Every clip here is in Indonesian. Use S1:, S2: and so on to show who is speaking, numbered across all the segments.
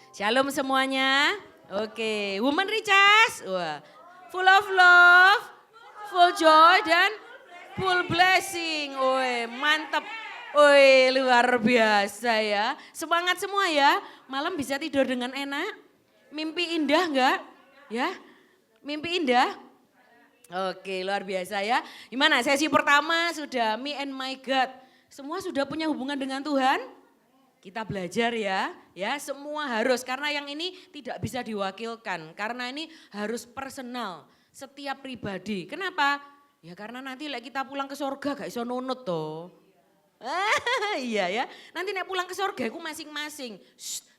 S1: Shalom semuanya. Oke, Woman Richas. Wah, full of love, full joy dan full blessing. Woi, mantep. Woi, luar biasa ya. Semangat semua ya. Malam bisa tidur dengan enak. Mimpi indah enggak? Ya, mimpi indah. Oke, luar biasa ya. Gimana sesi pertama sudah me and my God. Semua sudah punya hubungan dengan Tuhan? Kita belajar ya semua harus karena yang ini tidak bisa diwakilkan. Karena ini harus personal, setiap pribadi. Kenapa? Ya karena nanti kita pulang ke surga gak iso nunut toh. Iya ya, nanti nek pulang ke surga aku masing-masing.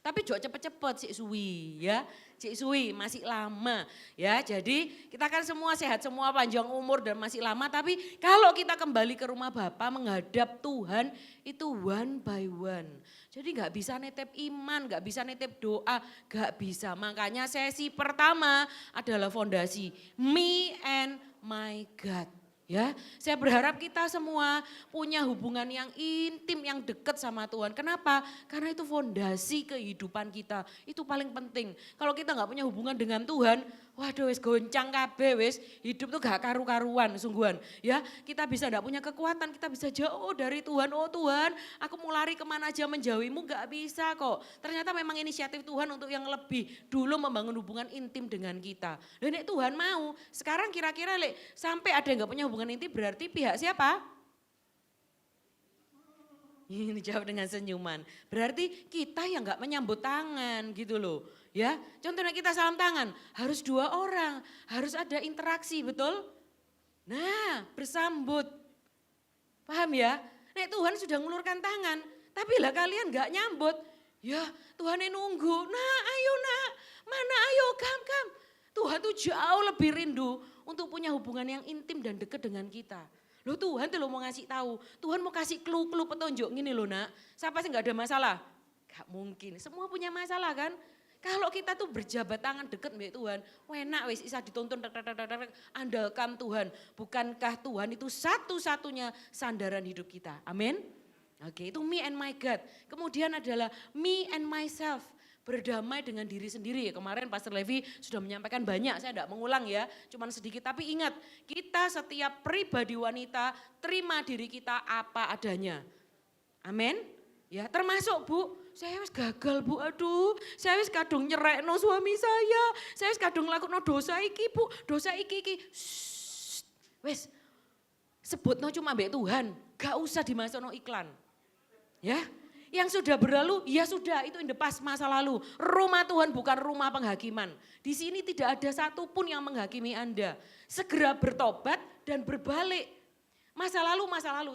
S1: Tapi jok cepet-cepet sik suwi ya. Cik Suwi masih lama ya. Jadi kita kan semua sehat semua, panjang umur dan masih lama. Tapi kalau kita kembali ke rumah Bapa menghadap Tuhan itu one by one. Jadi gak bisa nitip iman, gak bisa nitip doa, gak bisa. Makanya sesi pertama adalah fondasi me and my God. Ya, saya berharap kita semua punya hubungan yang intim, yang dekat sama Tuhan. Kenapa? Karena itu fondasi kehidupan kita. Itu paling penting. Kalau kita nggak punya hubungan dengan Tuhan, waduh wis goncang kabeh wis. Hidup tuh gak karu-karuan, sungguhan. Ya, kita bisa nggak punya kekuatan, kita bisa jauh dari Tuhan. Oh Tuhan, aku mau lari kemana aja menjauhimu gak bisa kok. Ternyata memang inisiatif Tuhan untuk yang lebih dulu membangun hubungan intim dengan kita. Dan Tuhan mau, sekarang kira-kira sampai ada yang gak punya hubungan inti berarti pihak siapa? Ini jawab dengan senyuman. Berarti kita yang gak menyambut tangan gitu loh. Ya, contohnya kita salam tangan, harus 2 orang, harus ada interaksi, betul? Nah, bersambut. Paham ya? Nek Tuhan sudah ngulurkan tangan, tapi lah kalian gak nyambut. Ya, Tuhan yang nunggu. Nah, ayo nak, mana ayo kam. Tuhan tuh jauh lebih rindu untuk punya hubungan yang intim dan dekat dengan kita. Loh Tuhan tuh lo mau ngasih tahu, Tuhan mau kasih clue petunjuk gini loh nak. Siapa sih gak ada masalah? Gak mungkin, semua punya masalah kan. Kalau kita tuh berjabat tangan dekat dengan Tuhan, enak wis bisa dituntun, andalkan Tuhan. Bukankah Tuhan itu satu-satunya sandaran hidup kita, amin. Oke, itu me and my God. Kemudian adalah me and myself. Berdamai dengan diri sendiri. Kemarin Pastor Levi sudah menyampaikan banyak, saya tidak mengulang ya, cuman sedikit. Tapi ingat, kita setiap pribadi wanita terima diri kita apa adanya. Amin. Ya, termasuk Bu, saya wis gagal Bu, aduh, saya wis kadung nyerekno suami saya wis kadung ngelakuin dosa iki Bu, dosa iki. Wis, sebutno cuma mbek Tuhan, gak usah dimasukno iklan. Ya, yang sudah berlalu, ya sudah itu in the past, masa lalu. Rumah Tuhan bukan rumah penghakiman. Di sini tidak ada satupun yang menghakimi Anda. Segera bertobat dan berbalik. Masa lalu.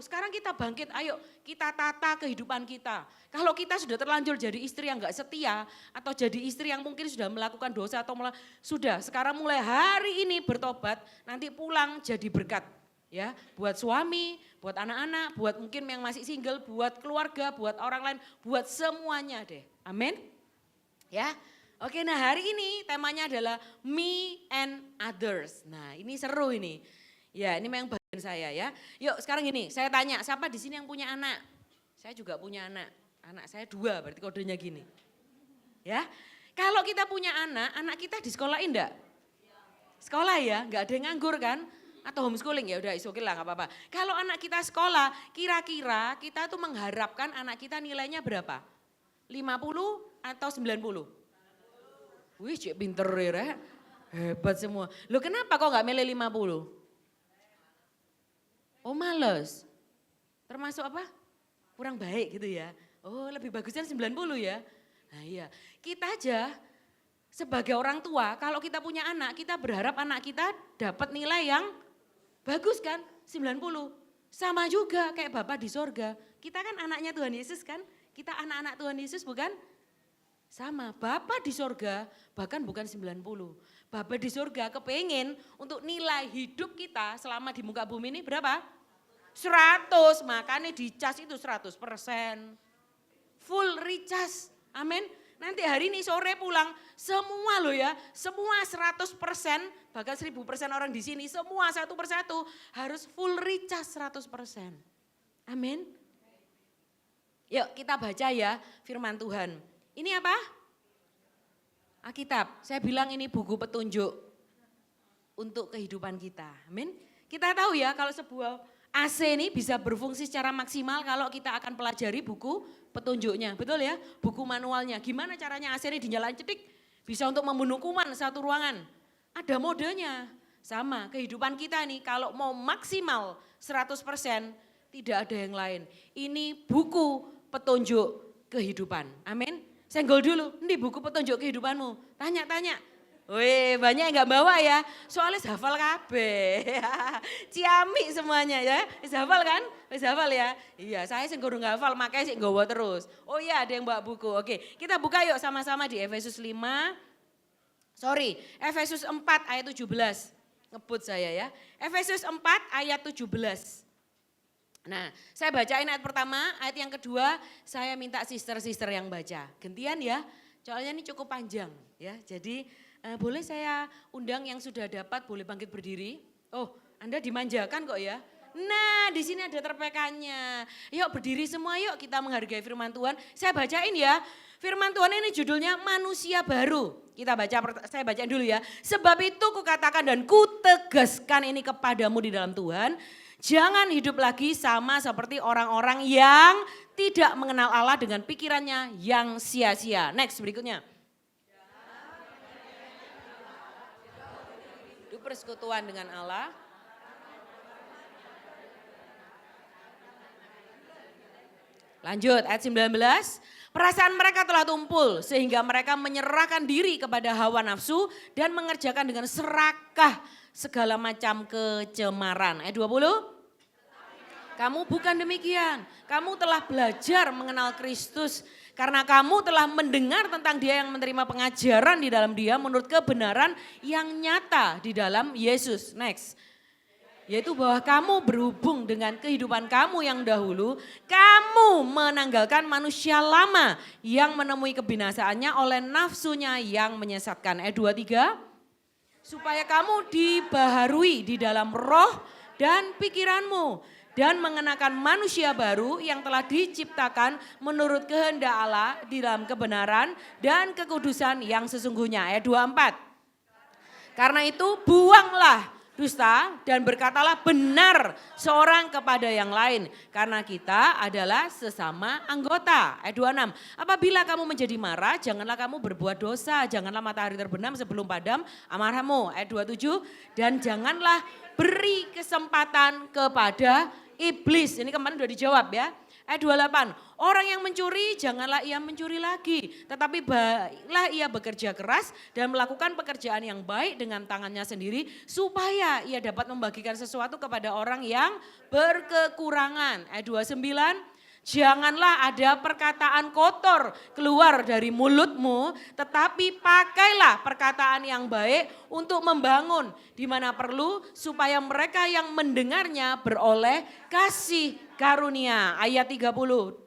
S1: Sekarang kita bangkit, ayo kita tata kehidupan kita. Kalau kita sudah terlanjur jadi istri yang gak setia, atau jadi istri yang mungkin sudah melakukan dosa, atau sudah sekarang mulai hari ini bertobat, nanti pulang jadi berkat. Ya, buat suami, buat anak-anak, buat mungkin yang masih single, buat keluarga, buat orang lain, buat semuanya deh. Amin. Ya. Oke, nah hari ini temanya adalah me and others. Nah, ini seru ini. Ya, ini memang bagian saya ya. Yuk, sekarang gini, saya tanya, siapa di sini yang punya anak? Saya juga punya anak. Anak saya 2, berarti kodenya gini. Ya. Kalau kita punya anak kita disekolahin enggak? Sekolah ya, enggak ada yang nganggur kan? Atau homeschooling ya udah oke lah gak apa-apa. Kalau anak kita sekolah, kira-kira kita tuh mengharapkan anak kita nilainya berapa? 50 atau 90? Wih cik pinter ya, hebat semua. Loh kenapa kok gak milih 50? Oh males, termasuk apa? Kurang baik gitu ya. Oh lebih bagusnya 90 ya. Nah iya, kita aja sebagai orang tua kalau kita punya anak, kita berharap anak kita dapat nilai yang bagus kan, 90. Sama juga kayak Bapak di sorga. Kita kan anaknya Tuhan Yesus kan. Kita anak-anak Tuhan Yesus bukan? Sama, Bapak di sorga bahkan bukan 90. Bapak di sorga kepengen untuk nilai hidup kita selama di muka bumi ini berapa? 100, makanya dicas itu 100%. Full recas, amin. Nanti hari ini sore pulang, semua loh ya, semua 100%, bahkan 1000% orang di sini, semua satu persatu harus full recharge 100%. Amin. Yuk kita baca ya firman Tuhan. Ini apa? Alkitab, saya bilang ini buku petunjuk untuk kehidupan kita. Amin. Kita tahu ya kalau sebuah AC ini bisa berfungsi secara maksimal kalau kita akan pelajari buku petunjuknya. Betul ya? Buku manualnya. Gimana caranya AC ini dinyalain cetik? Bisa untuk membunuh kuman satu ruangan. Ada modenya. Sama kehidupan kita nih kalau mau maksimal 100% tidak ada yang lain. Ini buku petunjuk kehidupan. Amin. Senggol dulu, ini buku petunjuk kehidupanmu. Tanya-tanya. Wih, banyak yang gak bawa ya. Soalnya hafal kabeh. Ciamik semuanya ya. Wis hafal kan? Wis hafal ya. Iya, saya sing gak hafal makanya sih nggawa terus. Oh iya, ada yang bawa buku. Oke, kita buka yuk sama-sama di Efesus 5. Efesus 4 ayat 17. Ngebut saya ya. Efesus 4 ayat 17. Nah, saya bacain ayat pertama, ayat yang kedua saya minta sister-sister yang baca. Gantian ya, soalnya ini cukup panjang ya. Jadi boleh saya undang yang sudah dapat boleh bangkit berdiri. Oh, Anda dimanjakan kok ya. Nah, di sini ada terpekannya. Yuk berdiri semua yuk kita menghargai firman Tuhan. Saya bacain ya. Firman Tuhan ini judulnya manusia baru. Saya bacain dulu ya. Sebab itu kukatakan dan kutegaskan ini kepadamu di dalam Tuhan. Jangan hidup lagi sama seperti orang-orang yang tidak mengenal Allah dengan pikirannya yang sia-sia. Next berikutnya. Hidup persekutuan dengan Allah. Lanjut ayat 19. Perasaan mereka telah tumpul sehingga mereka menyerahkan diri kepada hawa nafsu dan mengerjakan dengan serakah segala macam kecemaran. Ayat 20. Kamu bukan demikian, kamu telah belajar mengenal Kristus karena kamu telah mendengar tentang Dia yang menerima pengajaran di dalam Dia menurut kebenaran yang nyata di dalam Yesus. Next, yaitu bahwa kamu berhubung dengan kehidupan kamu yang dahulu, kamu menanggalkan manusia lama yang menemui kebinasaannya oleh nafsunya yang menyesatkan. Ayat 23, supaya kamu dibaharui di dalam roh dan pikiranmu. Dan mengenakan manusia baru yang telah diciptakan menurut kehendak Allah di dalam kebenaran dan kekudusan yang sesungguhnya. Ayat 24. Karena itu buanglah dusta dan berkatalah benar seorang kepada yang lain. Karena kita adalah sesama anggota. Ayat 26. Apabila kamu menjadi marah, janganlah kamu berbuat dosa. Janganlah matahari terbenam sebelum padam amarahmu. Ayat 27. Dan janganlah beri kesempatan kepada iblis. Ini kemarin sudah dijawab ya. Ayat 28. Orang yang mencuri janganlah ia mencuri lagi. Tetapi baiklah ia bekerja keras dan melakukan pekerjaan yang baik dengan tangannya sendiri. Supaya ia dapat membagikan sesuatu kepada orang yang berkekurangan. Ayat 29. Janganlah ada perkataan kotor keluar dari mulutmu, tetapi pakailah perkataan yang baik untuk membangun di mana perlu supaya mereka yang mendengarnya beroleh kasih karunia. Ayat 32.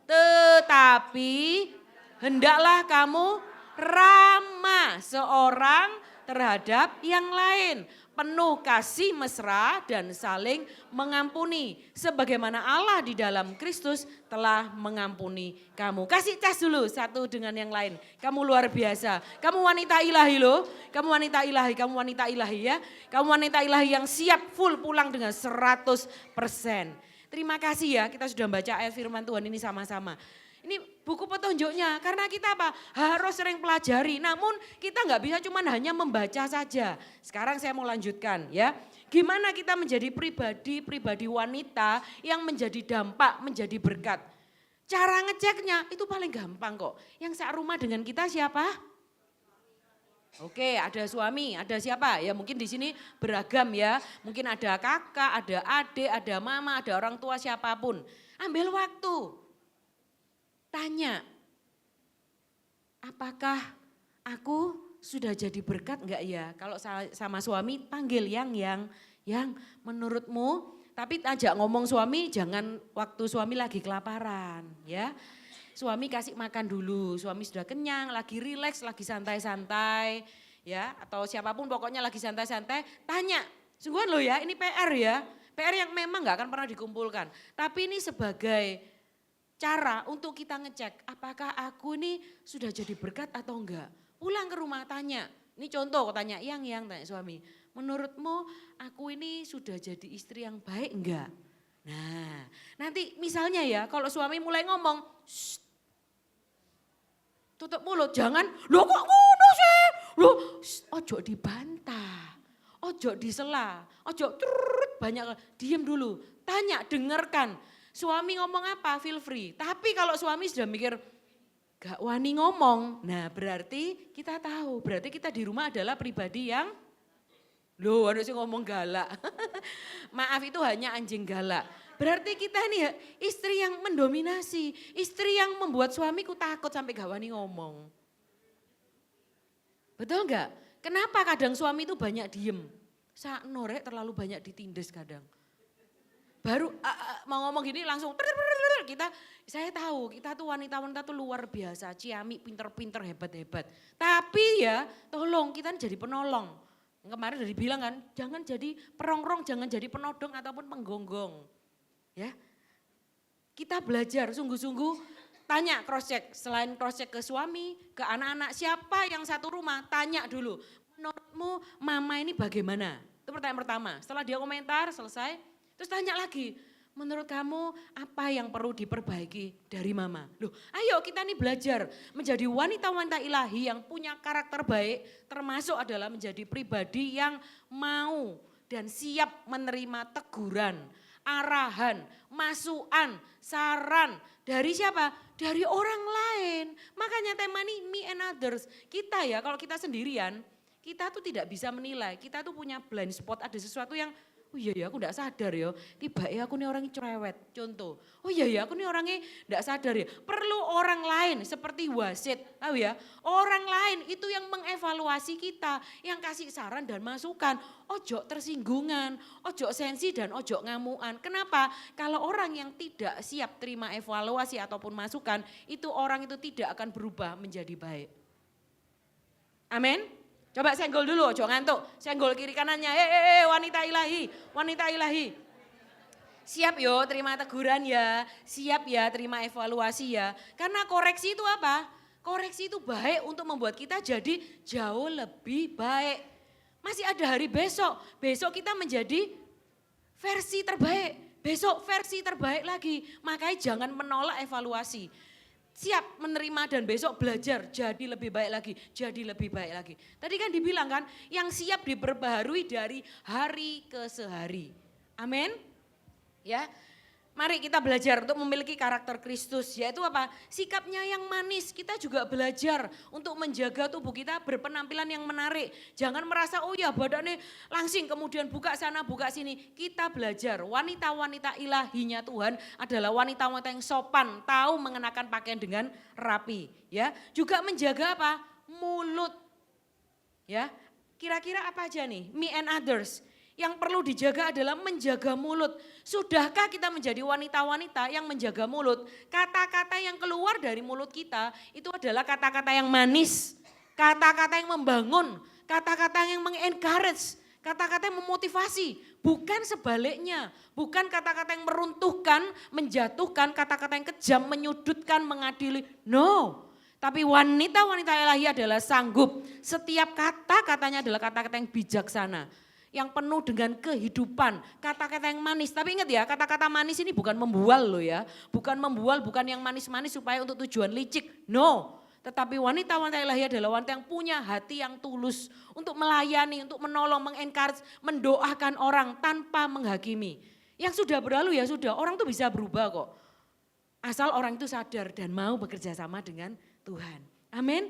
S1: Tetapi hendaklah kamu ramah seorang terhadap yang lain. Penuh kasih mesra dan saling mengampuni. Sebagaimana Allah di dalam Kristus telah mengampuni kamu. Kasih cas dulu satu dengan yang lain. Kamu luar biasa. Kamu wanita ilahi loh. Kamu wanita ilahi, kamu wanita ilahi ya. Kamu wanita ilahi yang siap full pulang dengan 100%. Terima kasih ya kita sudah baca ayat firman Tuhan ini sama-sama. Ini buku petunjuknya karena kita apa? Harus sering pelajari. Namun kita nggak bisa cuma hanya membaca saja. Sekarang saya mau lanjutkan ya. Gimana kita menjadi pribadi wanita yang menjadi dampak, menjadi berkat. Cara ngeceknya itu paling gampang kok. Yang serumah dengan kita siapa? Oke, ada suami, ada siapa? Ya mungkin di sini beragam ya. Mungkin ada kakak, ada adik, ada mama, ada orang tua siapapun. Ambil waktu. Tanya, apakah aku sudah jadi berkat enggak ya? Kalau sama suami panggil yang menurutmu, tapi ajak ngomong suami jangan waktu suami lagi kelaparan ya. Suami kasih makan dulu, suami sudah kenyang, lagi rileks, lagi santai-santai ya. Atau siapapun pokoknya lagi santai-santai, tanya, sungguhan loh ya ini PR ya. PR yang memang enggak akan pernah dikumpulkan. Tapi ini sebagai cara untuk kita ngecek apakah aku ini sudah jadi berkat atau enggak. Pulang ke rumah tanya, ini contoh tanya yang tanya suami, menurutmu aku ini sudah jadi istri yang baik enggak? Nah, nanti misalnya ya kalau suami mulai ngomong, "Shh, tutup mulut, jangan, lo kok ngono sih? Lo ojo dibantah, ojo disela, ojo banyak, diem dulu, tanya, dengarkan. Suami ngomong apa, feel free. Tapi kalau suami sudah mikir, gak wani ngomong, nah berarti kita tahu, berarti kita di rumah adalah pribadi yang, loh ada sih ngomong galak. Maaf itu hanya anjing galak. Berarti kita ini ya istri yang mendominasi, istri yang membuat suamiku takut sampai gak wani ngomong. Betul enggak? Kenapa kadang suami itu banyak diem? Saat norek terlalu banyak ditindes kadang. Baru mau ngomong gini langsung kita, saya tahu kita tuh wanita-wanita tuh luar biasa, ciamik, pinter-pinter, hebat-hebat. Tapi ya tolong kita jadi penolong. Kemarin udah dibilang kan, jangan jadi perongrong, jangan jadi penodong ataupun penggonggong. Ya, kita belajar sungguh-sungguh, tanya cross check, selain cross check ke suami, ke anak-anak, siapa yang satu rumah, tanya dulu, menurutmu mama ini bagaimana? Itu pertanyaan pertama, setelah dia komentar selesai, terus tanya lagi, menurut kamu apa yang perlu diperbaiki dari mama? Loh, ayo kita nih belajar menjadi wanita-wanita ilahi yang punya karakter baik, termasuk adalah menjadi pribadi yang mau dan siap menerima teguran, arahan, masukan, saran dari siapa? Dari orang lain. Makanya tema ini me and others. Kita ya kalau kita sendirian, kita tuh tidak bisa menilai. Kita tuh punya blind spot, ada sesuatu yang oh iya ya aku enggak sadar ya, tiba ya aku nih orangnya cerewet, contoh. Oh iya ya aku nih orangnya enggak sadar ya, perlu orang lain seperti wasit, tahu ya. Orang lain itu yang mengevaluasi kita, yang kasih saran dan masukan. Ojo tersinggungan, ojo sensi dan ojo ngamuan. Kenapa? Kalau orang yang tidak siap terima evaluasi ataupun masukan, itu orang itu tidak akan berubah menjadi baik. Amin. Coba senggol dulu, jangan ngantuk. Senggol kiri kanannya, wanita ilahi, wanita ilahi. Siap yo terima teguran ya, siap ya terima evaluasi ya. Karena koreksi itu apa? Koreksi itu baik untuk membuat kita jadi jauh lebih baik. Masih ada hari besok, besok kita menjadi versi terbaik. Besok versi terbaik lagi, makanya jangan menolak evaluasi. Siap menerima dan besok belajar jadi lebih baik lagi, jadi lebih baik lagi. Tadi kan dibilang kan, yang siap diperbaharui dari hari ke sehari. Amin. Ya. Mari kita belajar untuk memiliki karakter Kristus, yaitu apa? Sikapnya yang manis. Kita juga belajar untuk menjaga tubuh kita berpenampilan yang menarik. Jangan merasa oh ya badannya langsing kemudian buka sana buka sini. Kita belajar wanita-wanita ilahinya Tuhan adalah wanita-wanita yang sopan, tahu mengenakan pakaian dengan rapi. Ya, juga menjaga apa? Mulut. Ya, kira-kira apa aja nih? Me and others. Yang perlu dijaga adalah menjaga mulut. Sudahkah kita menjadi wanita-wanita yang menjaga mulut? Kata-kata yang keluar dari mulut kita itu adalah kata-kata yang manis, kata-kata yang membangun, kata-kata yang mengencourage, kata-kata yang memotivasi. Bukan sebaliknya, bukan kata-kata yang meruntuhkan, menjatuhkan, kata-kata yang kejam, menyudutkan, mengadili. No. Tapi wanita-wanita ilahi adalah sanggup. Setiap kata-katanya adalah kata-kata yang bijaksana. Yang penuh dengan kehidupan, kata-kata yang manis. Tapi ingat ya, kata-kata manis ini bukan membual loh ya. Bukan membual, bukan yang manis-manis supaya untuk tujuan licik. No, tetapi wanita-wanita ilahi adalah wanita yang punya hati yang tulus. Untuk melayani, untuk menolong, mengencourage, mendoakan orang tanpa menghakimi. Yang sudah berlalu ya sudah, orang tuh bisa berubah kok. Asal orang itu sadar dan mau bekerja sama dengan Tuhan. Amin.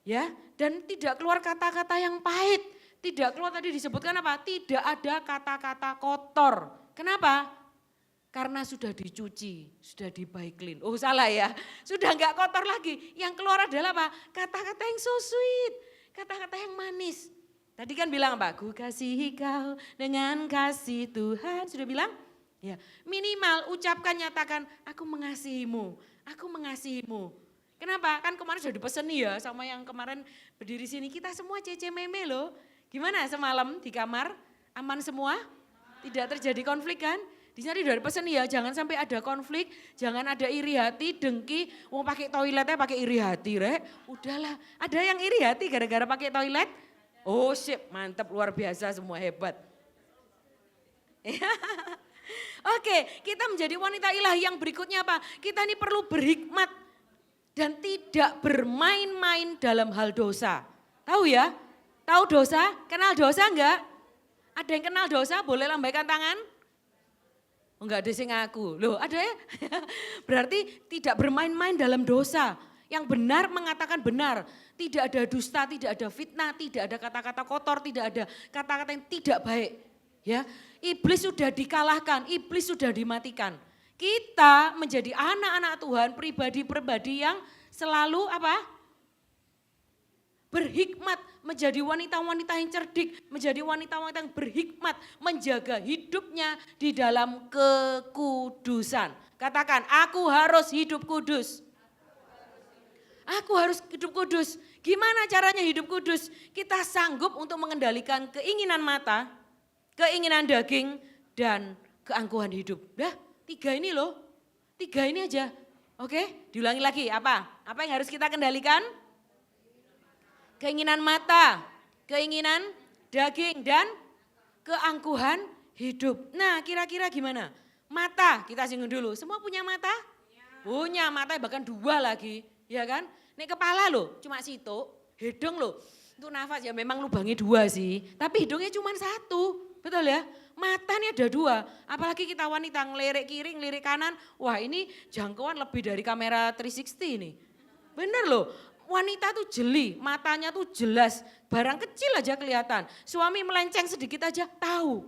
S1: Ya, dan tidak keluar kata-kata yang pahit. Tidak keluar tadi disebutkan apa? Tidak ada kata-kata kotor. Kenapa? Karena sudah dicuci, sudah dibaiklin. Oh salah ya, sudah enggak kotor lagi. Yang keluar adalah apa? Kata-kata yang so sweet, kata-kata yang manis. Tadi kan bilang apa? Ku kasihi kau dengan kasih Tuhan. Sudah bilang? Ya, minimal ucapkan, nyatakan, aku mengasihimu, aku mengasihimu. Kenapa? Kan kemarin sudah dipeseni ya sama yang kemarin berdiri sini. Kita semua cece meme loh. Gimana semalam di kamar? Aman semua? Tidak terjadi konflik kan? Di Di sana udah pesen ya, jangan sampai ada konflik, jangan ada iri hati, dengki, mau pakai toiletnya pakai iri hati, Rek. Udahlah, ada yang iri hati gara-gara pakai toilet? Oh sip, mantap, luar biasa, semua hebat. Oke, kita menjadi wanita ilahi yang berikutnya apa? Kita ini perlu berhikmat dan tidak bermain-main dalam hal dosa. Tahu ya? Tahu dosa? Kenal dosa enggak? Ada yang kenal dosa? Boleh lambaikan tangan? Enggak ada sing ngaku. Loh, ada ya? Berarti tidak bermain-main dalam dosa. Yang benar mengatakan benar. Tidak ada dusta, tidak ada fitnah, tidak ada kata-kata kotor, tidak ada kata-kata yang tidak baik. Ya, iblis sudah dikalahkan, iblis sudah dimatikan. Kita menjadi anak-anak Tuhan, pribadi-pribadi yang selalu apa? Berhikmat, menjadi wanita-wanita yang cerdik, menjadi wanita-wanita yang berhikmat, menjaga hidupnya di dalam kekudusan. Katakan, aku harus hidup kudus. Aku harus hidup kudus. Gimana caranya hidup kudus? Kita sanggup untuk mengendalikan keinginan mata, keinginan daging, dan keangkuhan hidup. Dah, 3 ini loh, 3 ini aja. Oke, diulangi lagi, apa? Apa yang harus kita kendalikan? Keinginan mata, keinginan daging, dan keangkuhan hidup. Nah, kira-kira gimana? Mata, kita singgung dulu. Semua punya mata? Punya mata, bahkan 2 lagi, ya kan? Nek kepala loh, cuma situ. Hidung loh, untuk nafas ya memang lubangnya 2 sih. Tapi hidungnya cuma 1, betul ya? Mata nih ada 2, apalagi kita wanita ngelirik kiri, ngelirik kanan. Wah ini jangkauan lebih dari kamera 360 nih. Bener loh. Wanita tuh jeli, matanya tuh jelas, barang kecil aja kelihatan. Suami melenceng sedikit aja tahu.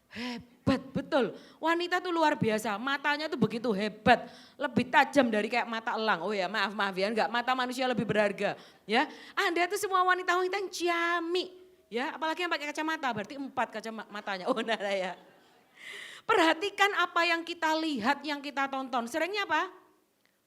S1: Hebat, betul. Wanita tuh luar biasa, matanya tuh begitu hebat. Lebih tajam dari kayak mata elang. Oh ya maaf ya, enggak, mata manusia lebih berharga. Ya, Anda tuh semua wanita-wanita yang ciamik. Ya, apalagi yang pakai kacamata, berarti 4 kacamatanya. Oh nah ya. Perhatikan apa yang kita lihat, yang kita tonton. Seringnya apa?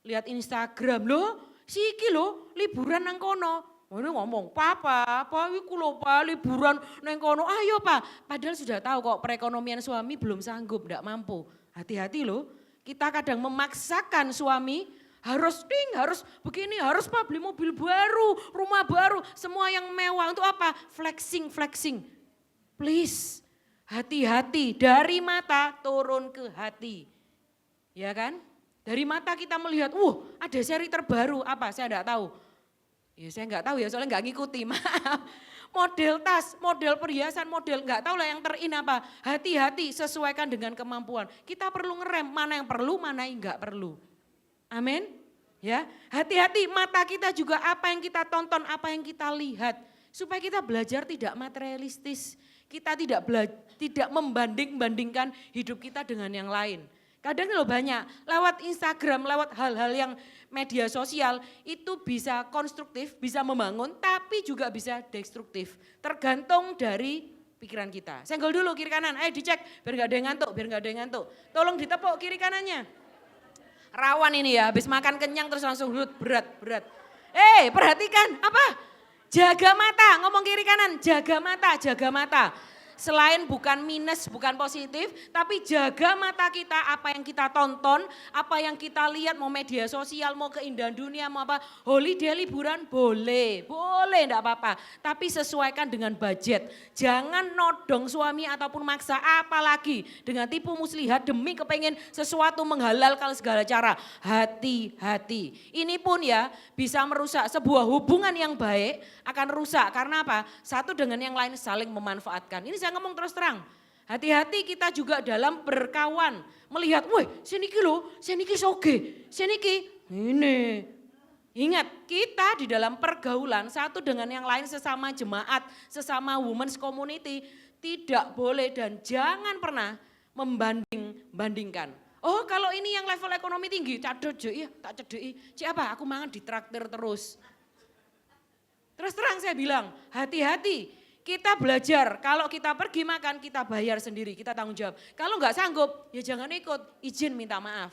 S1: Lihat Instagram loh. Siki lo liburan nang kono. Ini ngomong, papa iku lho pa liburan nang kono. Ayo pak, padahal sudah tahu kok perekonomian suami belum sanggup, enggak mampu. Hati-hati loh, kita kadang memaksakan suami harus begini, harus pak beli mobil baru, rumah baru, semua yang mewah. Untuk apa? Flexing. Please, hati-hati, dari mata turun ke hati. Ya kan? Dari mata kita melihat, ada seri terbaru, apa saya enggak tahu. Ya saya enggak tahu ya, soalnya enggak ngikuti, maaf. Model tas, model perhiasan, model enggak tahu lah yang terin apa. Hati-hati, sesuaikan dengan kemampuan. Kita perlu ngerem, mana yang perlu, mana yang enggak perlu. Amin. Ya, hati-hati mata kita juga apa yang kita tonton, apa yang kita lihat. Supaya kita belajar tidak materialistis. Kita tidak membanding-bandingkan hidup kita dengan yang lain. Kadang loh banyak, lewat Instagram, lewat hal-hal yang media sosial itu bisa konstruktif, bisa membangun, tapi juga bisa destruktif. Tergantung dari pikiran kita. Senggol dulu kiri kanan, dicek biar gak ada yang ngantuk, Tolong ditepuk kiri kanannya. Rawan ini ya, habis makan kenyang terus langsung berat. Perhatikan, apa? Jaga mata, ngomong kiri kanan, jaga mata. Selain bukan minus, bukan positif, tapi jaga mata kita, apa yang kita tonton, apa yang kita lihat, mau media sosial, mau keindahan dunia, mau apa, holiday liburan boleh enggak apa-apa. Tapi sesuaikan dengan budget. Jangan nodong suami ataupun maksa, apalagi dengan tipu muslihat demi kepengen sesuatu menghalalkan segala cara. Hati-hati. Ini pun ya bisa merusak sebuah hubungan yang baik, akan rusak. Karena apa? Satu dengan yang lain saling memanfaatkan. Ini saya ngomong terus terang. Hati-hati kita juga dalam berkawan. Melihat, seniki loh, seniki soge, seniki ini. Ingat, kita di dalam pergaulan satu dengan yang lain sesama jemaat, sesama women's community, tidak boleh dan jangan pernah membanding-bandingkan. Oh kalau ini yang level ekonomi tinggi, tak cedeki. Cik apa, aku mangan di traktir terus. Terus terang saya bilang, hati-hati. Kita belajar, kalau kita pergi makan kita bayar sendiri, kita tanggung jawab. Kalau enggak sanggup, ya jangan ikut, izin minta maaf.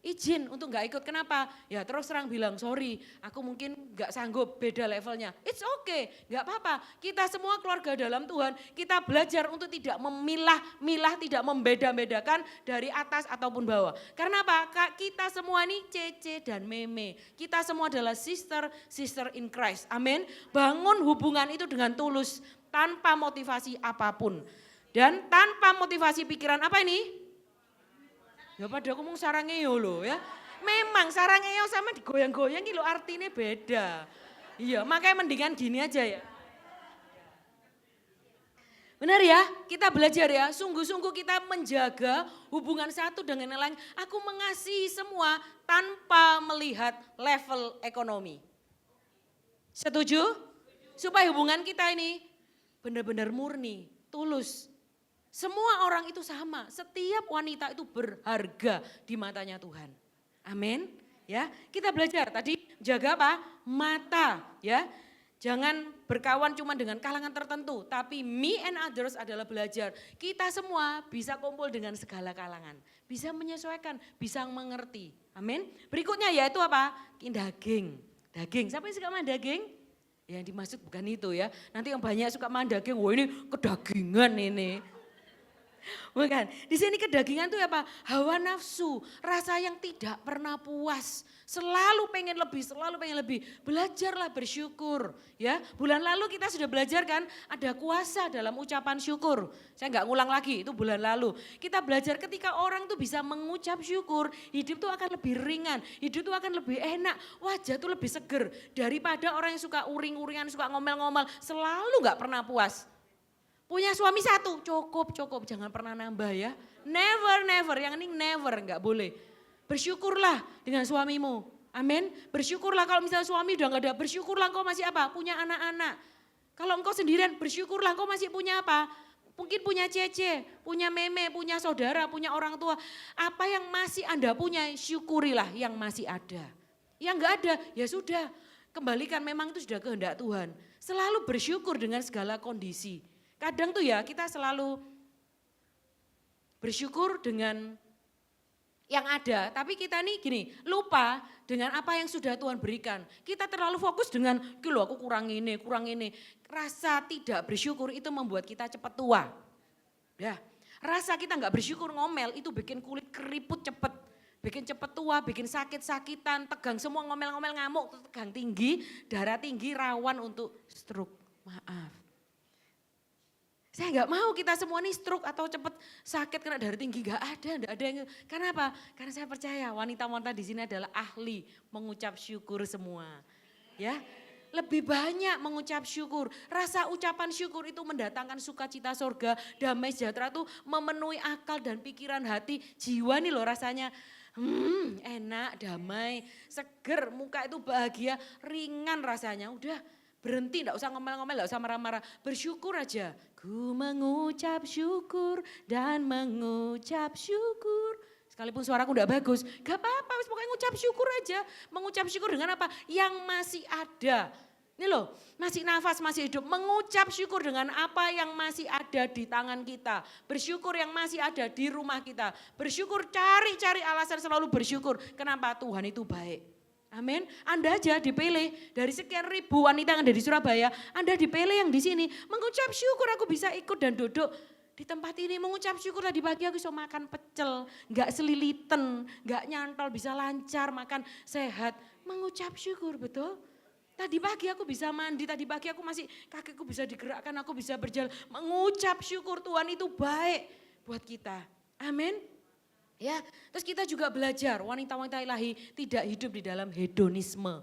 S1: izin untuk gak ikut. Kenapa? Ya terus terang bilang, sorry aku mungkin gak sanggup, beda levelnya. It's okay, gak apa-apa. Kita semua keluarga dalam Tuhan, kita belajar untuk tidak memilah-milah, tidak membeda-bedakan dari atas ataupun bawah. Karena apa? Kita semua ini Cece dan Meme. Kita semua adalah sister in Christ. Amin. Bangun hubungan itu dengan tulus, tanpa motivasi apapun. Dan tanpa motivasi pikiran apa ini? Ya pada aku ngomong sarangeo loh ya. Memang sarangeo sama digoyang-goyang gitu artinya beda. Iya makanya mendingan gini aja ya. Benar ya, kita belajar ya, sungguh-sungguh kita menjaga hubungan satu dengan yang lain. Aku mengasihi semua tanpa melihat level ekonomi. Setuju? Supaya hubungan kita ini benar-benar murni, tulus. Semua orang itu sama, setiap wanita itu berharga di matanya Tuhan. Amin. Ya, kita belajar tadi jaga apa? Mata, ya. Jangan berkawan cuma dengan kalangan tertentu, tapi me and others adalah belajar. Kita semua bisa kumpul dengan segala kalangan, bisa menyesuaikan, bisa mengerti. Amin. Berikutnya yaitu apa? Daging. Daging, siapa yang suka makan daging? Yang dimaksud bukan itu ya. Nanti yang banyak suka makan daging, wah ini kedagingan ini. Bukan, di sini kedagingan itu apa? Hawa nafsu, rasa yang tidak pernah puas, selalu pengen lebih. Belajarlah bersyukur, ya. Bulan lalu kita sudah belajar kan, ada kuasa dalam ucapan syukur. Saya nggak ngulang lagi, itu bulan lalu. Kita belajar ketika orang tuh bisa mengucap syukur, hidup tuh akan lebih ringan, hidup tuh akan lebih enak, wajah tuh lebih seger daripada orang yang suka uring-uringan, suka ngomel-ngomel, selalu nggak pernah puas. Punya suami satu, cukup, jangan pernah nambah ya. Never, yang ini never, enggak boleh. Bersyukurlah dengan suamimu, amin. Bersyukurlah kalau misalnya suami udah enggak ada, bersyukurlah engkau masih apa? Punya anak-anak. Kalau engkau sendirian, bersyukurlah engkau masih punya apa? Mungkin punya Cece, punya Meme, punya saudara, punya orang tua. Apa yang masih Anda punya, syukurilah yang masih ada. Yang enggak ada, ya sudah, kembalikan memang itu sudah kehendak Tuhan. Selalu bersyukur dengan segala kondisi. Kadang tuh ya kita selalu bersyukur dengan yang ada. Tapi kita nih gini, lupa dengan apa yang sudah Tuhan berikan. Kita terlalu fokus dengan, loh aku kurang ini. Rasa tidak bersyukur itu membuat kita cepat tua. Ya, rasa kita nggak bersyukur ngomel itu bikin kulit keriput cepet. Bikin cepet tua, bikin sakit-sakitan, tegang semua ngomel-ngomel ngamuk, tegang tinggi, darah tinggi, rawan untuk stroke. Maaf. Saya nggak mau kita semua nih stroke atau cepet sakit kena darah tinggi, nggak ada yang. Karena apa? Karena saya percaya wanita-wanita di sini adalah ahli mengucap syukur semua. Ya, lebih banyak mengucap syukur. Rasa ucapan syukur itu mendatangkan sukacita surga, damai sejahtera itu memenuhi akal dan pikiran hati, jiwa nih loh rasanya. Enak, damai, seger, muka itu bahagia, ringan rasanya. Udah berhenti, enggak usah ngomel-ngomel, enggak usah marah-marah. Bersyukur aja. Ku mengucap syukur dan mengucap syukur. Sekalipun suaraku enggak bagus, gak apa-apa, pokoknya ngucap syukur aja. Mengucap syukur dengan apa? Yang masih ada. Ini loh, masih nafas, masih hidup. Mengucap syukur dengan apa yang masih ada di tangan kita. Bersyukur yang masih ada di rumah kita. Bersyukur, cari alasan selalu bersyukur. Kenapa? Tuhan itu baik. Amin. Anda aja dipilih dari sekian ribu wanita yang ada di Surabaya, Anda dipilih yang di sini mengucap syukur aku bisa ikut dan duduk di tempat ini. Mengucap syukur tadi pagi aku bisa makan pecel, gak selilitan, gak nyantol, bisa lancar makan sehat. Mengucap syukur, betul. Tadi pagi aku bisa mandi, tadi pagi aku masih kakiku bisa digerakkan, aku bisa berjalan. Mengucap syukur Tuhan itu baik buat kita. Amin. Ya, terus kita juga belajar wanita-wanita ilahi tidak hidup di dalam hedonisme.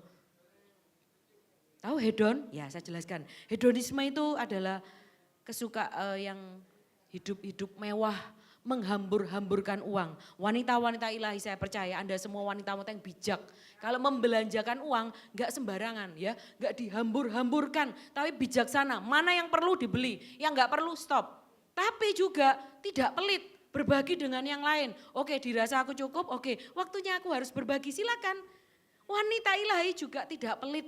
S1: Tahu hedon? Ya, saya jelaskan. Hedonisme itu adalah yang hidup mewah, menghambur-hamburkan uang. Wanita-wanita ilahi saya percaya Anda semua wanita-wanita yang bijak. Kalau membelanjakan uang gak sembarangan ya, gak dihambur-hamburkan. Tapi bijaksana, mana yang perlu dibeli, yang gak perlu stop. Tapi juga tidak pelit. Berbagi dengan yang lain. Oke, dirasa aku cukup, oke. Waktunya aku harus berbagi, silakan. Wanita ilahi juga tidak pelit,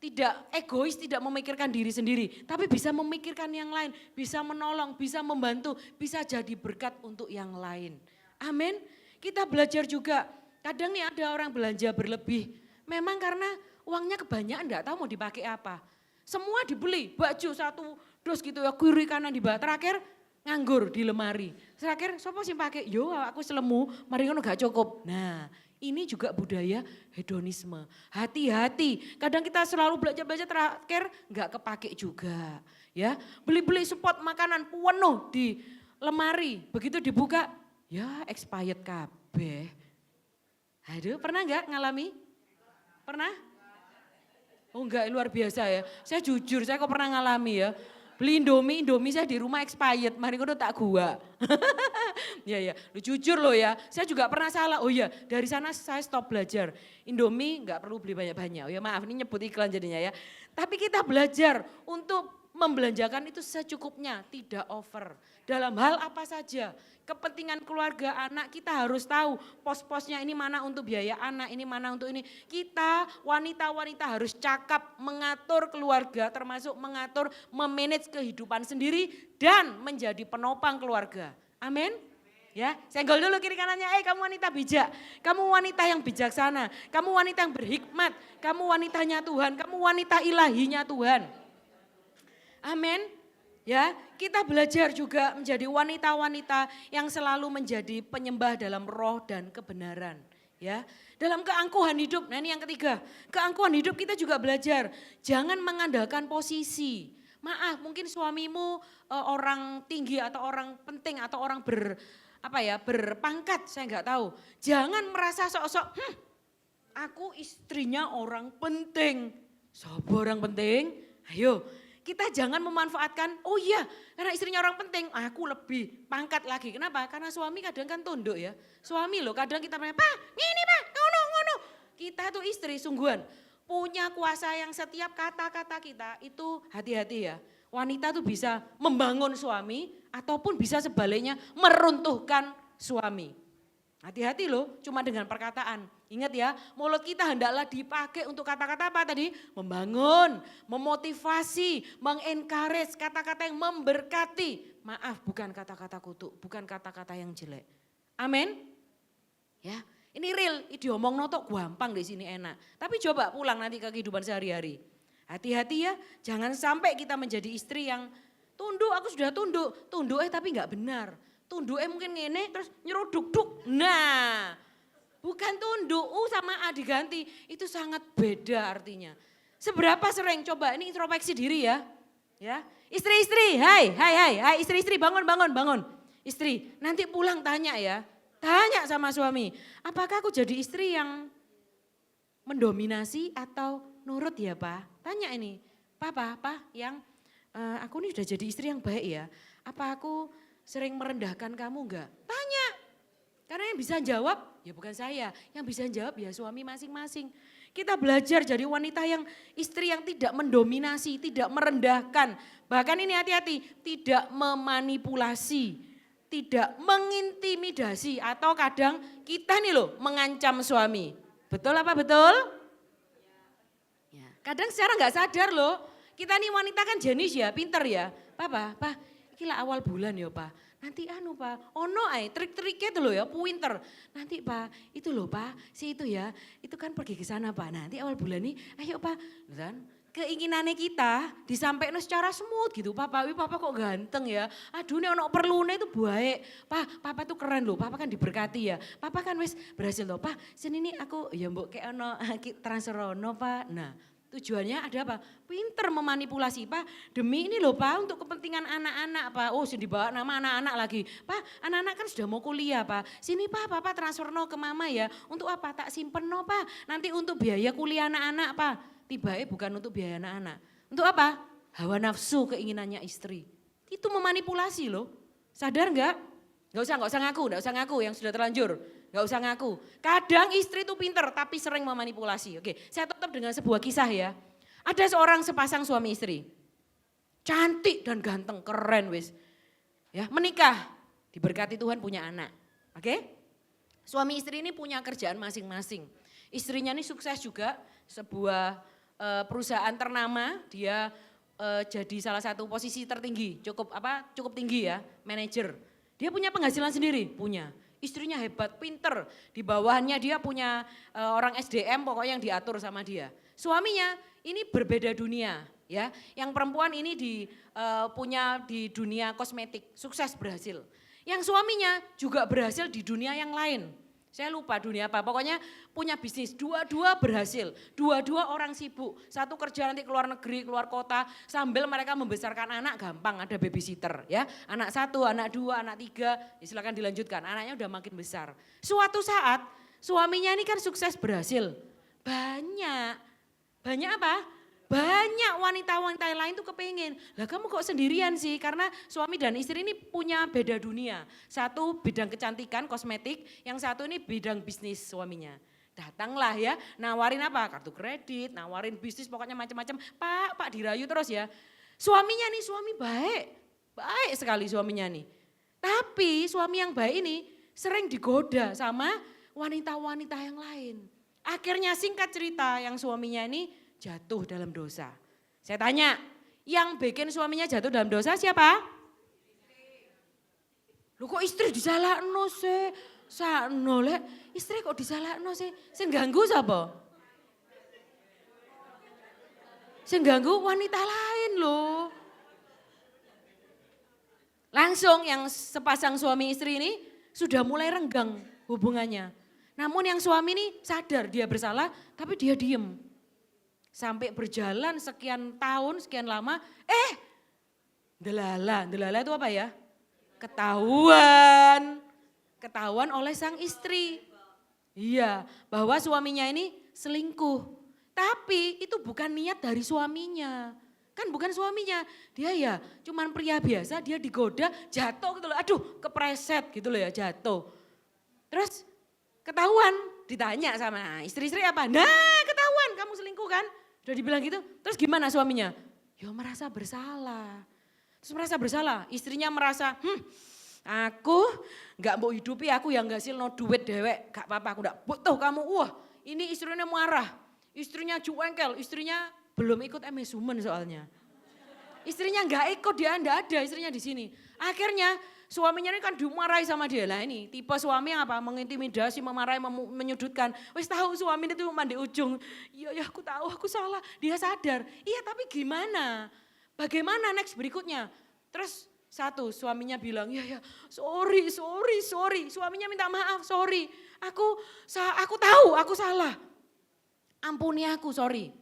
S1: tidak egois, tidak memikirkan diri sendiri. Tapi bisa memikirkan yang lain, bisa menolong, bisa membantu, bisa jadi berkat untuk yang lain. Amin. Kita belajar juga Kadang nih ada orang belanja berlebih, memang karena uangnya kebanyakan enggak tahu mau dipakai apa. Semua dibeli, baju satu dus gitu ya, kiri kanan dibahas. Terakhir nganggur di lemari. Terakhir sopo sih pakai? Yo aku selemu, mari ngono gak cukup. Nah, ini juga budaya hedonisme. Hati-hati, kadang kita selalu belanja-belanja terakhir nggak kepake juga. Ya, beli-beli spot makanan penuh di lemari, begitu dibuka, ya expired kabeh. Aduh, pernah nggak ngalami? Pernah? Oh enggak, luar biasa ya. Saya jujur, saya kok pernah ngalami ya. Beli Indomie saya di rumah expired, mari kudu tak gua. Ya, lu jujur loh ya, saya juga pernah salah. Oh iya, dari sana saya stop belajar. Indomie nggak perlu beli banyak-banyak. Oh ya maaf, ini nyebut iklan jadinya ya. Tapi kita belajar untuk membelanjakan itu secukupnya, tidak over. Dalam hal apa saja, kepentingan keluarga anak kita harus tahu pos-posnya ini mana untuk biaya anak, ini mana untuk ini. Kita wanita-wanita harus cakap mengatur keluarga termasuk mengatur memanage kehidupan sendiri dan menjadi penopang keluarga. Amin. Ya, senggol dulu kiri kanannya, kamu wanita bijak, kamu wanita yang bijaksana, kamu wanita yang berhikmat, kamu wanitanya Tuhan, kamu wanita ilahinya Tuhan. Amin. Ya, kita belajar juga menjadi wanita-wanita yang selalu menjadi penyembah dalam roh dan kebenaran. Ya, dalam keangkuhan hidup. Nah ini yang ketiga, keangkuhan hidup kita juga belajar. Jangan mengandalkan posisi. Maaf, mungkin suamimu orang tinggi atau orang penting atau orang berpangkat, saya nggak tahu. Jangan merasa sok-sok, aku istrinya orang penting. Siapa orang penting? Ayo. Kita jangan memanfaatkan, oh iya karena istrinya orang penting, aku lebih pangkat lagi. Kenapa? Karena suami kadang kan tunduk ya. Suami loh kadang kita bilang, Pak ini Pak, ngono. Kita tuh istri sungguhan punya kuasa yang setiap kata-kata kita itu hati-hati ya. Wanita tuh bisa membangun suami ataupun bisa sebaliknya meruntuhkan suami. Hati-hati loh cuma dengan perkataan. Ingat ya, mulut kita hendaklah dipakai untuk kata-kata apa tadi? Membangun, memotivasi, mengencourage, kata-kata yang memberkati. Maaf, bukan kata-kata kutuk, bukan kata-kata yang jelek. Amin. Ya, ini real, diomong notok gampang di sini enak. Tapi coba pulang nanti ke kehidupan sehari-hari. Hati-hati ya, jangan sampai kita menjadi istri yang tunduk, aku sudah tunduk tapi nggak benar. Tunduk mungkin ngene terus nyeruduk-duk. Nah, bukan tunduk, sama A diganti, itu sangat beda artinya. Seberapa sering, coba ini introspeksi diri ya. Ya, istri-istri, hai istri-istri bangun. Istri, nanti pulang tanya ya, tanya sama suami, apakah aku jadi istri yang mendominasi atau nurut ya Pak? Tanya ini, Pak yang aku ini udah jadi istri yang baik ya, apa aku sering merendahkan kamu enggak? Tanya. Karena yang bisa jawab ya bukan saya, yang bisa jawab ya suami masing-masing. Kita belajar jadi wanita yang istri yang tidak mendominasi, tidak merendahkan. Bahkan ini hati-hati, tidak memanipulasi, tidak mengintimidasi atau kadang kita nih loh mengancam suami. Betul apa betul? Ya, kadang secara nggak sadar loh, kita nih wanita kan jenis ya, pinter ya. Pak, kira awal bulan ya Pak. Nanti Pak, trik-triknya itu loh ya, pinter. Nanti Pak, itu loh Pak, si itu ya, itu kan pergi ke sana Pak. Nanti awal bulan ini, ayo Pak. Kan? Keinginannya kita disampaikan secara smooth gitu. Papa kok ganteng ya. Aduh ini ono perlune itu baik. Papa tuh keren loh, Papa kan diberkati ya. Papa kan wis berhasil loh. Pak, sini nih aku ya mbok kayak ono transfer ono Pak. Nah, tujuannya ada apa? Pinter memanipulasi Pak, demi ini loh Pak untuk kepentingan anak-anak Pak. Oh sudah dibawa nama anak-anak lagi. Pak anak-anak kan sudah mau kuliah Pak. Sini Papa transfer no ke mama ya. Untuk apa? Tak simpen no Pak. Nanti untuk biaya kuliah anak-anak Pak. Tiba-tiba bukan untuk biaya anak-anak. Untuk apa? Hawa nafsu keinginannya istri. Itu memanipulasi loh. Sadar enggak? Enggak usah ngaku yang sudah terlanjur. Enggak usah ngaku. Kadang istri itu pinter tapi sering memanipulasi. Oke, saya tutup dengan sebuah kisah ya. Ada seorang sepasang suami istri. Cantik dan ganteng, keren wis. Ya, menikah, diberkati Tuhan punya anak. Oke? Suami istri ini punya kerjaan masing-masing. Istrinya ini sukses juga, sebuah perusahaan ternama, dia jadi salah satu posisi tertinggi, cukup tinggi ya, manajer. Dia punya penghasilan sendiri, punya. Istrinya hebat, pinter. Di bawahnya dia punya orang SDM pokoknya yang diatur sama dia. Suaminya ini berbeda dunia ya. Yang perempuan ini punya di dunia kosmetik, sukses berhasil. Yang suaminya juga berhasil di dunia yang lain. Saya lupa dunia apa, pokoknya punya bisnis, dua-dua berhasil, dua-dua orang sibuk. Satu kerja nanti keluar negeri, keluar kota, sambil mereka membesarkan anak gampang, ada babysitter ya. Anak 1, anak 2, anak 3, ya silakan dilanjutkan, anaknya udah makin besar. Suatu saat suaminya ini kan sukses berhasil, banyak apa? Banyak wanita-wanita lain tuh kepengen, lah kamu kok sendirian sih? Karena suami dan istri ini punya beda dunia. Satu bidang kecantikan, kosmetik, yang satu ini bidang bisnis suaminya. Datanglah ya, nawarin apa? Kartu kredit, nawarin bisnis, pokoknya macam-macam. Pak dirayu terus ya. Suaminya nih suami baik sekali suaminya nih. Tapi suami yang baik ini sering digoda sama wanita-wanita yang lain. Akhirnya singkat cerita yang suaminya ini jatuh dalam dosa. Saya tanya, yang bikin suaminya jatuh dalam dosa siapa? Lu kok istri disalahno sih? Sakno lek, istri kok disalahno sih? Sing ganggu sapa? Sing ganggu wanita lain loh. Langsung yang sepasang suami istri ini sudah mulai renggang hubungannya. Namun yang suami ini sadar dia bersalah tapi dia diem. Sampai berjalan sekian tahun, sekian lama, delala itu apa ya? Ketahuan oleh sang istri. Iya, bahwa suaminya ini selingkuh. Tapi itu bukan niat dari suaminya. Kan bukan suaminya, dia ya cuman pria biasa, dia digoda, jatuh gitu loh. Aduh, kepreset gitu loh ya, jatuh. Terus ketahuan, ditanya sama istri-istri apa? Nah, ketahuan kamu selingkuh kan? Udah dibilang gitu, terus gimana suaminya? Ya merasa bersalah. Terus merasa bersalah, istrinya merasa, aku gak mau hidupi, aku yang ngasilno duit dewek, gak apa-apa, aku gak butuh kamu. Wah ini istrinya marah, istrinya juengkel, istrinya belum ikut MS Women soalnya. Istrinya gak ikut, dia gak ada istrinya di sini. Akhirnya suaminya ini kan dimarahi sama dia. Lah ini tipe suami yang apa? Mengintimidasi, memarahi, menyudutkan. Wis tahu suami itu mandi ujung. Iya aku tahu aku salah. Dia sadar. Iya tapi gimana? Bagaimana next berikutnya? Terus satu suaminya bilang, ya sorry. Suaminya minta maaf, sorry. Aku tahu aku salah. Ampuni aku, sorry.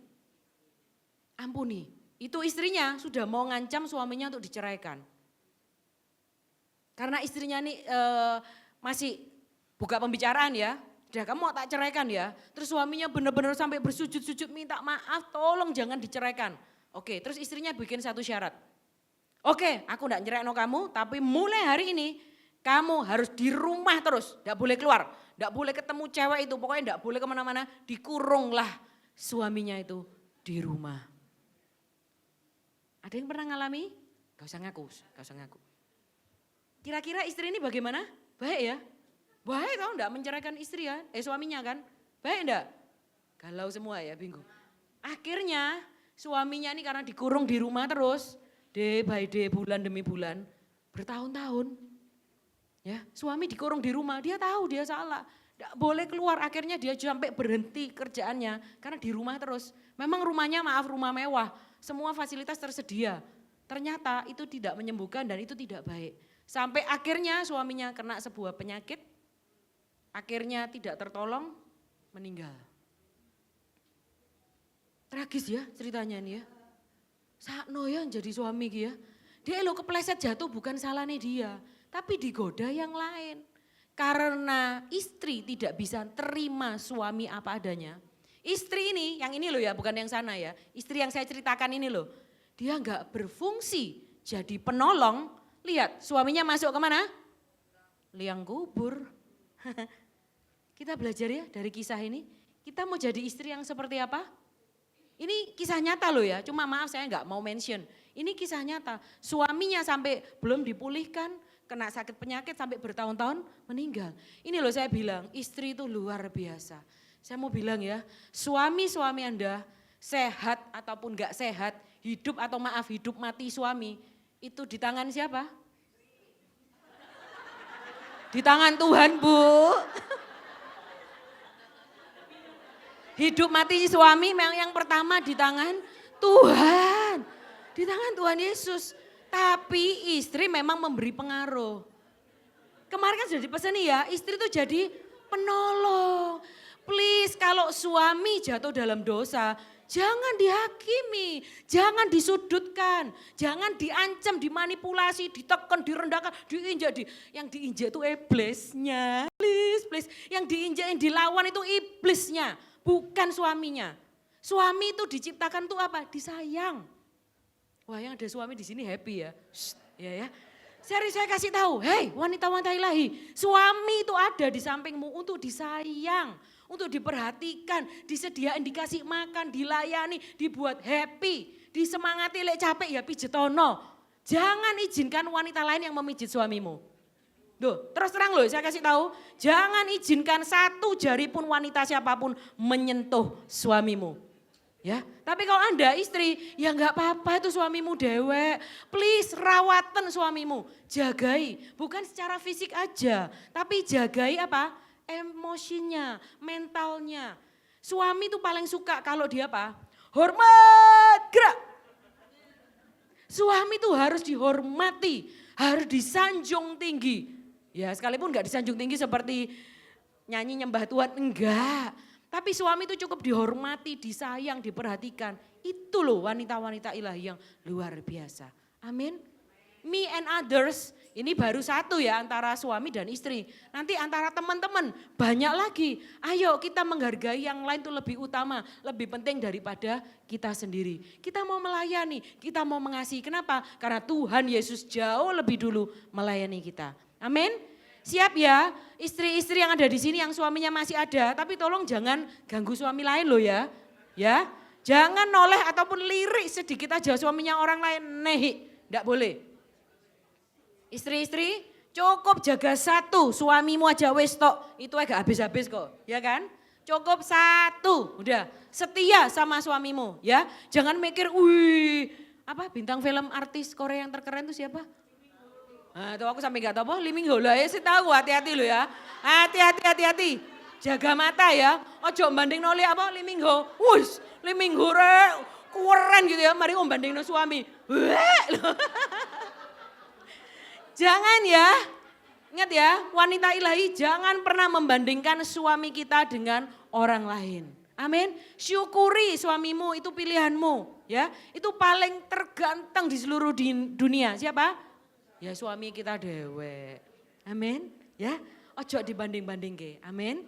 S1: Ampuni. Itu istrinya sudah mau ngancam suaminya untuk diceraikan. Karena istrinya nih masih buka pembicaraan ya, udah kamu mau tak ceraikan ya. Terus suaminya benar-benar sampai bersujud-sujud minta maaf, tolong jangan diceraikan. Oke, terus istrinya bikin satu syarat. Oke, aku enggak nyeraikno kamu, tapi mulai hari ini kamu harus di rumah terus, enggak boleh keluar. Enggak boleh ketemu cewek itu, pokoknya enggak boleh kemana-mana, dikurunglah suaminya itu di rumah. Ada yang pernah ngalami? Gak usah ngaku. Kira-kira istri ini bagaimana? Baik ya? Baik tau enggak menceraikan istri ya? Suaminya kan? Baik enggak? Galau semua ya, bingung. Akhirnya suaminya ini karena dikurung di rumah terus, day by day, bulan demi bulan, bertahun-tahun. Ya, suami dikurung di rumah, dia tahu dia salah. Enggak boleh keluar, akhirnya dia sampai berhenti kerjaannya karena di rumah terus. Memang rumahnya rumah mewah, semua fasilitas tersedia. Ternyata itu tidak menyembuhkan dan itu tidak baik. Sampai akhirnya suaminya kena sebuah penyakit, akhirnya tidak tertolong, meninggal. Tragis ya ceritanya ini ya. Sakno ya jadi suami ya. Dia lo kepleset jatuh bukan salahnya dia, tapi digoda yang lain. Karena istri tidak bisa terima suami apa adanya. Istri ini, yang ini loh ya, bukan yang sana ya. Istri yang saya ceritakan ini loh, dia enggak berfungsi jadi penolong. Lihat suaminya masuk kemana? Liang kubur. Kita belajar ya dari kisah ini. Kita mau jadi istri yang seperti apa? Ini kisah nyata loh ya, cuma maaf saya enggak mau mention. Ini kisah nyata, suaminya sampai belum dipulihkan, kena sakit penyakit sampai bertahun-tahun meninggal. Ini loh saya bilang, istri itu luar biasa. Saya mau bilang ya, suami-suami Anda sehat ataupun enggak sehat, hidup atau hidup mati suami, itu di tangan siapa? Di tangan Tuhan, Bu. Hidup mati suami memang yang pertama di tangan Tuhan. Di tangan Tuhan Yesus. Tapi istri memang memberi pengaruh. Kemarin kan sudah dipesan ya, istri itu jadi penolong. Please kalau suami jatuh dalam dosa, jangan dihakimi, jangan disudutkan, jangan diancam, dimanipulasi, ditekan, direndahkan, diinjak. Yang diinjak itu iblisnya, please. Yang diinjak, yang dilawan itu iblisnya, bukan suaminya. Suami itu diciptakan tuh apa? Disayang. Wah yang ada suami di sini happy ya, ya. Saya kasih tahu, hei wanita-wanita ilahi, suami itu ada di sampingmu untuk disayang, untuk diperhatikan, disediakan, dikasih makan, dilayani, dibuat happy, disemangati, lek capek ya pijetono. Jangan izinkan wanita lain yang memijit suamimu. Duh, terus terang loh saya kasih tahu, jangan izinkan satu jari pun wanita siapapun menyentuh suamimu. Ya, tapi kalau Anda istri, ya enggak apa-apa itu suamimu dewek. Please rawatan suamimu, jagai. Bukan secara fisik aja, tapi jagai apa? Emosinya, mentalnya. Suami itu paling suka kalau dia apa? Hormat, gerak. Suami itu harus dihormati, harus disanjung tinggi. Ya sekalipun enggak disanjung tinggi seperti nyanyi nyembah Tuhan, enggak. Tapi suami itu cukup dihormati, disayang, diperhatikan. Itu loh wanita-wanita ilahi yang luar biasa. Amin. Me and others, ini baru satu ya antara suami dan istri. Nanti antara teman-teman banyak lagi. Ayo kita menghargai yang lain itu lebih utama, lebih penting daripada kita sendiri. Kita mau melayani, kita mau mengasihi. Kenapa? Karena Tuhan Yesus jauh lebih dulu melayani kita. Amin. Siap ya, istri-istri yang ada di sini yang suaminya masih ada, tapi tolong jangan ganggu suami lain loh ya. Ya, jangan noleh ataupun lirik sedikit aja suaminya orang lain, nehi, enggak boleh. Istri-istri cukup jaga satu, suamimu aja wis tok, itu agak habis-habis kok, ya kan? Cukup satu, udah setia sama suamimu ya. Jangan mikir, wih, apa bintang film artis Korea yang terkeren itu siapa? Nah, itu aku sampai gak tahu apa, Lee Min Ho lah ya sih tahu, hati-hati loh ya. Hati-hati. Jaga mata ya. Ojo banding noli apa Lee Min Ho. Wush, Lee Min Ho keren gitu ya, mari banding no suami. Jangan ya. Ingat ya, wanita ilahi jangan pernah membandingkan suami kita dengan orang lain. Amin. Syukuri suamimu itu pilihanmu ya. Itu paling terganteng di seluruh dunia. Siapa? Ya suami kita dewek. Amin. Ya, ojo dibanding-banding ke. Amin.